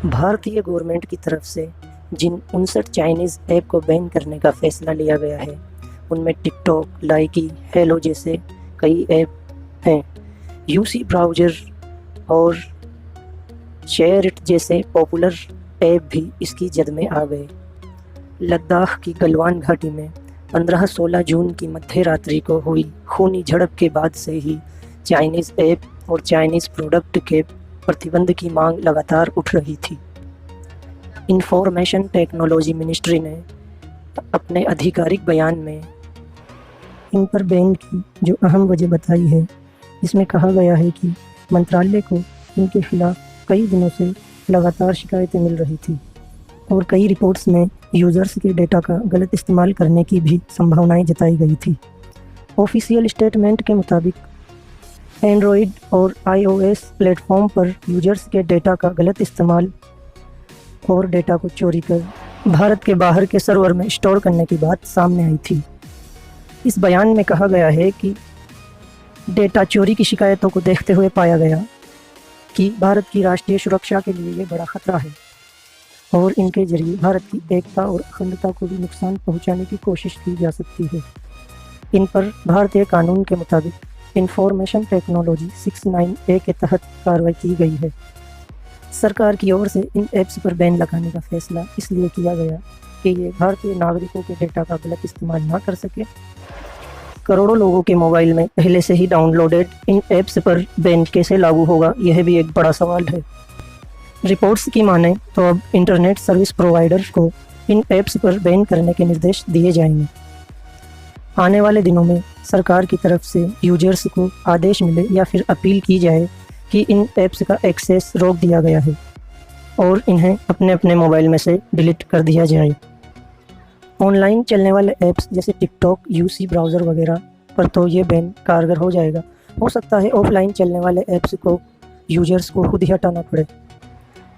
भारतीय गवर्नमेंट की तरफ से जिन 59 चाइनीज़ ऐप को बैन करने का फैसला लिया गया है, उनमें टिकटॉक, लाइकी, हेलो जैसे कई ऐप हैं। यूसी ब्राउज़र और शेयर इट जैसे पॉपुलर ऐप भी इसकी जद में आ गए। लद्दाख की गलवान घाटी में 15-16 जून की मध्य रात्रि को हुई खूनी झड़प के बाद से ही चाइनीज़ ऐप और चाइनीज़ प्रोडक्ट के प्रतिबंध की मांग लगातार उठ रही थी। इंफॉर्मेशन टेक्नोलॉजी मिनिस्ट्री ने अपने आधिकारिक बयान में इन पर बैन की जो अहम वजह बताई है, इसमें कहा गया है कि मंत्रालय को इनके खिलाफ कई दिनों से लगातार शिकायतें मिल रही थी और कई रिपोर्ट्स में यूज़र्स के डेटा का गलत इस्तेमाल करने की भी संभावनाएं जताई गई थी। ऑफिशियल स्टेटमेंट के मुताबिक एंड्रॉयड और आईओएस प्लेटफॉर्म पर यूजर्स के डेटा का गलत इस्तेमाल और डेटा को चोरी कर भारत के बाहर के सर्वर में स्टोर करने की बात सामने आई थी। इस बयान में कहा गया है कि डेटा चोरी की शिकायतों को देखते हुए पाया गया कि भारत की राष्ट्रीय सुरक्षा के लिए ये बड़ा खतरा है और इनके जरिए भारत की एकता और अखंडता को भी नुकसान पहुंचाने की कोशिश की जा सकती है। इन पर भारतीय कानून के मुताबिक इंफॉर्मेशन टेक्नोलॉजी 69A के तहत कार्रवाई की गई है। सरकार की ओर से इन ऐप्स पर बैन लगाने का फैसला इसलिए किया गया कि ये भारतीय नागरिकों के डेटा का गलत इस्तेमाल ना कर सके। करोड़ों लोगों के मोबाइल में पहले से ही डाउनलोडेड इन ऐप्स पर बैन कैसे लागू होगा, यह भी एक बड़ा सवाल है। रिपोर्ट्स की माने तो अब इंटरनेट सर्विस प्रोवाइडर को इन ऐप्स पर बैन करने के निर्देश दिए जाएंगे। आने वाले दिनों में सरकार की तरफ से यूजर्स को आदेश मिले या फिर अपील की जाए कि इन ऐप्स का एक्सेस रोक दिया गया है और इन्हें अपने अपने मोबाइल में से डिलीट कर दिया जाए। ऑनलाइन चलने वाले ऐप्स जैसे टिकटॉक, यूसी ब्राउज़र वगैरह पर तो ये बैन कारगर हो जाएगा। हो सकता है ऑफलाइन चलने वाले ऐप्स को यूजर्स को खुद ही हटाना पड़े।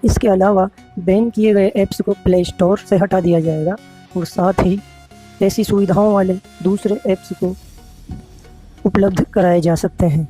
इसके अलावा बैन किए गए ऐप्स को प्ले स्टोर से हटा दिया जाएगा और साथ ही ऐसी सुविधाओं वाले दूसरे ऐप्स को उपलब्ध कराए जा सकते हैं।